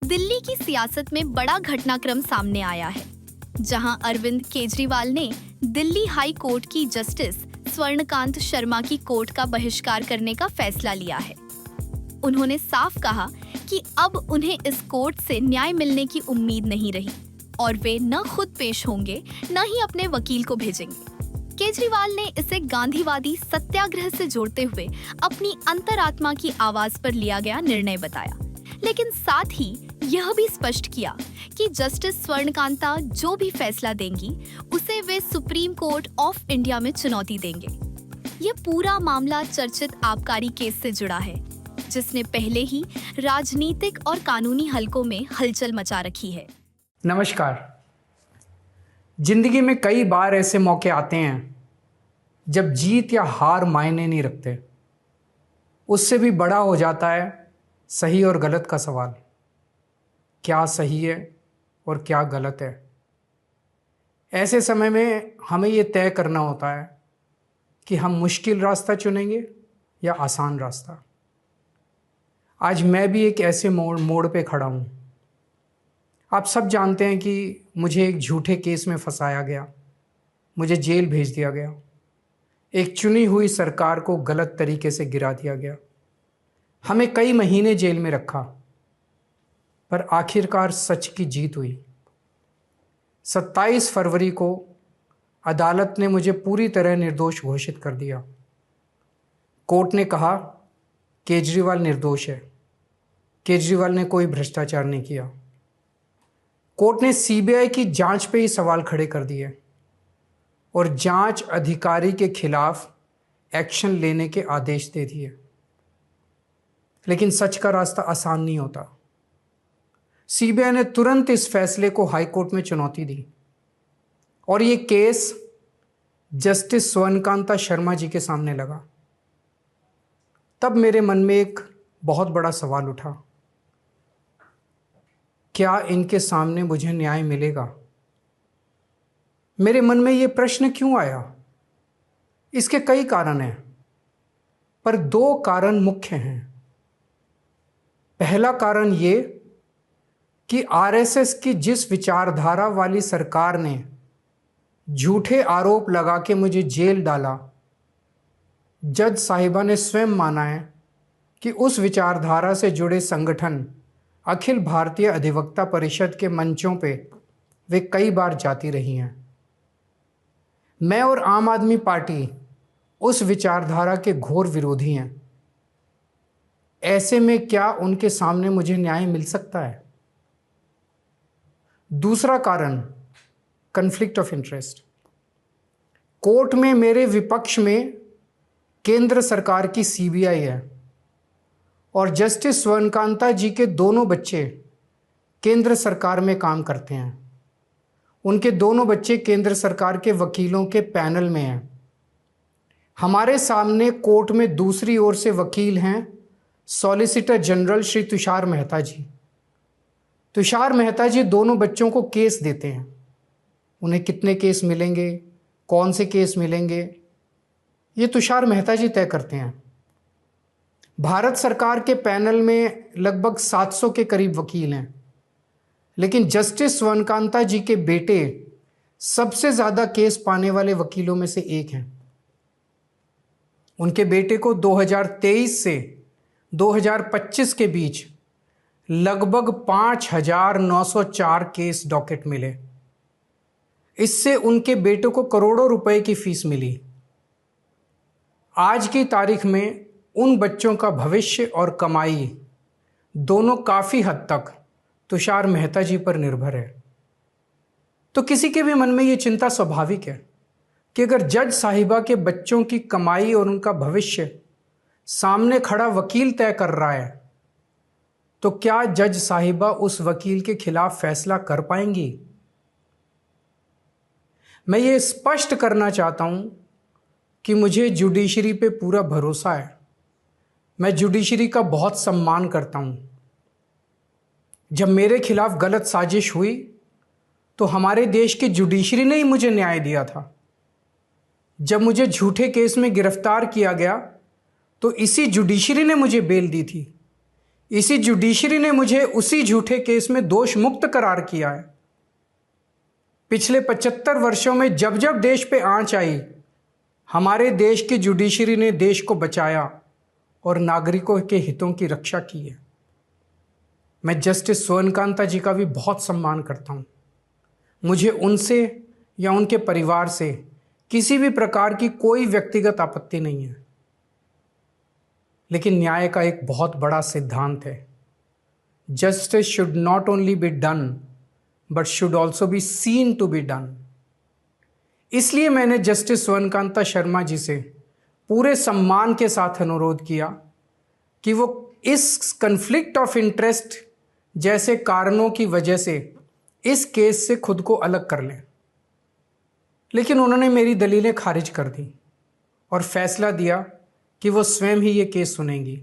दिल्ली की सियासत में बड़ा घटनाक्रम सामने आया है, जहां अरविंद केजरीवाल ने दिल्ली हाई कोर्ट की जस्टिस स्वर्णकांत शर्मा की कोर्ट का बहिष्कार करने का फैसला लिया है। उन्होंने साफ कहा कि अब उन्हें इस कोर्ट से न्याय मिलने की उम्मीद नहीं रही और वे न खुद पेश होंगे न ही अपने वकील को भेजेंगे। केजरीवाल ने इसे गांधीवादी सत्याग्रह से जोड़ते हुए अपनी अंतरात्मा की आवाज पर लिया गया निर्णय बताया, लेकिन साथ ही यह भी स्पष्ट किया कि जस्टिस स्वर्णकांता जो भी फैसला देंगी उसे वे सुप्रीम कोर्ट ऑफ इंडिया में चुनौती देंगे। यह पूरा मामला चर्चित आबकारी केस से जुड़ा है, जिसने पहले ही राजनीतिक और कानूनी हलकों में हलचल मचा रखी है। नमस्कार। जिंदगी में कई बार ऐसे मौके आते हैं जब जीत या हार मायने नहीं रखते। उससे भी बड़ा हो जाता है सही और गलत का सवाल। क्या सही है और क्या गलत है? ऐसे समय में हमें ये तय करना होता है कि हम मुश्किल रास्ता चुनेंगे या आसान रास्ता। आज मैं भी एक ऐसे मोड़ पे खड़ा हूँ। आप सब जानते हैं कि मुझे एक झूठे केस में फंसाया गया, मुझे जेल भेज दिया गया, एक चुनी हुई सरकार को गलत तरीके से गिरा दिया गया, हमें कई महीने जेल में रखा, पर आखिरकार सच की जीत हुई। 27 फरवरी को अदालत ने मुझे पूरी तरह निर्दोष घोषित कर दिया। कोर्ट ने कहा केजरीवाल निर्दोष है, केजरीवाल ने कोई भ्रष्टाचार नहीं किया। कोर्ट ने सीबीआई की जांच पे ही सवाल खड़े कर दिए और जांच अधिकारी के खिलाफ एक्शन लेने के आदेश दे दिए। लेकिन सच का रास्ता आसान नहीं होता। सीबीआई ने तुरंत इस फैसले को हाई कोर्ट में चुनौती दी और ये केस जस्टिस स्वर्णकांता शर्मा जी के सामने लगा। तब मेरे मन में एक बहुत बड़ा सवाल उठा, क्या इनके सामने मुझे न्याय मिलेगा? मेरे मन में ये प्रश्न क्यों आया? इसके कई कारण हैं, पर 2 कारण मुख्य हैं। पहला कारण ये कि आरएसएस की जिस विचारधारा वाली सरकार ने झूठे आरोप लगा के मुझे जेल डाला, जज साहिबा ने स्वयं माना है कि उस विचारधारा से जुड़े संगठन अखिल भारतीय अधिवक्ता परिषद के मंचों पे वे कई बार जाती रही हैं। मैं और आम आदमी पार्टी उस विचारधारा के घोर विरोधी हैं। ऐसे में क्या उनके सामने मुझे न्याय मिल सकता है? दूसरा कारण कॉन्फ्लिक्ट ऑफ इंटरेस्ट। कोर्ट में मेरे विपक्ष में केंद्र सरकार की सीबीआई है और जस्टिस स्वर्णकांता जी के दोनों बच्चे केंद्र सरकार में काम करते हैं। उनके दोनों बच्चे केंद्र सरकार के वकीलों के पैनल में हैं। हमारे सामने कोर्ट में दूसरी ओर से वकील हैं सॉलिसिटर जनरल श्री तुषार मेहता जी। तुषार मेहता जी दोनों बच्चों को केस देते हैं। उन्हें कितने केस मिलेंगे, कौन से केस मिलेंगे, ये तुषार मेहता जी तय करते हैं। भारत सरकार के पैनल में लगभग 700 के करीब वकील हैं, लेकिन जस्टिस स्वर्णकांता जी के बेटे सबसे ज़्यादा केस पाने वाले वकीलों में से एक हैं। उनके बेटे को 2023 से 2025 के बीच लगभग 5,904 केस डॉकेट मिले। इससे उनके बेटे को करोड़ों रुपए की फीस मिली। आज की तारीख में उन बच्चों का भविष्य और कमाई दोनों काफ़ी हद तक तुषार मेहता जी पर निर्भर है। तो किसी के भी मन में ये चिंता स्वाभाविक है कि अगर जज साहिबा के बच्चों की कमाई और उनका भविष्य सामने खड़ा वकील तय कर रहा है, तो क्या जज साहिबा उस वकील के खिलाफ फैसला कर पाएंगी? मैं ये स्पष्ट करना चाहता हूं कि मुझे जुडिशरी पे पूरा भरोसा है। मैं जुडिशरी का बहुत सम्मान करता हूं। जब मेरे खिलाफ गलत साजिश हुई तो हमारे देश की जुडिशरी ने ही मुझे न्याय दिया था। जब मुझे झूठे केस में गिरफ्तार किया गया तो इसी जुडिशरी ने मुझे बेल दी थी। इसी जुडिशरी ने मुझे उसी झूठे केस में दोष मुक्त करार किया है। पिछले 75 वर्षों में जब जब देश पे आंच आई, हमारे देश की जुडिशरी ने देश को बचाया और नागरिकों के हितों की रक्षा की है। मैं जस्टिस स्वर्णकांता जी का भी बहुत सम्मान करता हूँ। मुझे उनसे या उनके परिवार से किसी भी प्रकार की कोई व्यक्तिगत आपत्ति नहीं है, लेकिन न्याय का एक बहुत बड़ा सिद्धांत है, justice should not only be done but should also be seen to be done. इसलिए मैंने जस्टिस स्वर्णकांता शर्मा जी से पूरे सम्मान के साथ अनुरोध किया कि वो इस कन्फ्लिक्ट ऑफ इंटरेस्ट जैसे कारणों की वजह से इस केस से खुद को अलग कर लें, लेकिन उन्होंने मेरी दलीलें खारिज कर दी और फैसला दिया कि वो स्वयं ही ये केस सुनेंगी।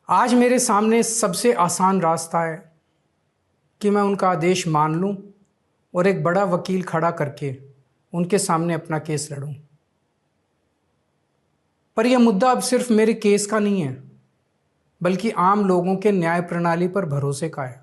आज मेरे सामने सबसे आसान रास्ता है कि मैं उनका आदेश मान लूं और एक बड़ा वकील खड़ा करके उनके सामने अपना केस लड़ूं। पर यह मुद्दा अब सिर्फ मेरे केस का नहीं है, बल्कि आम लोगों के न्याय प्रणाली पर भरोसे का है।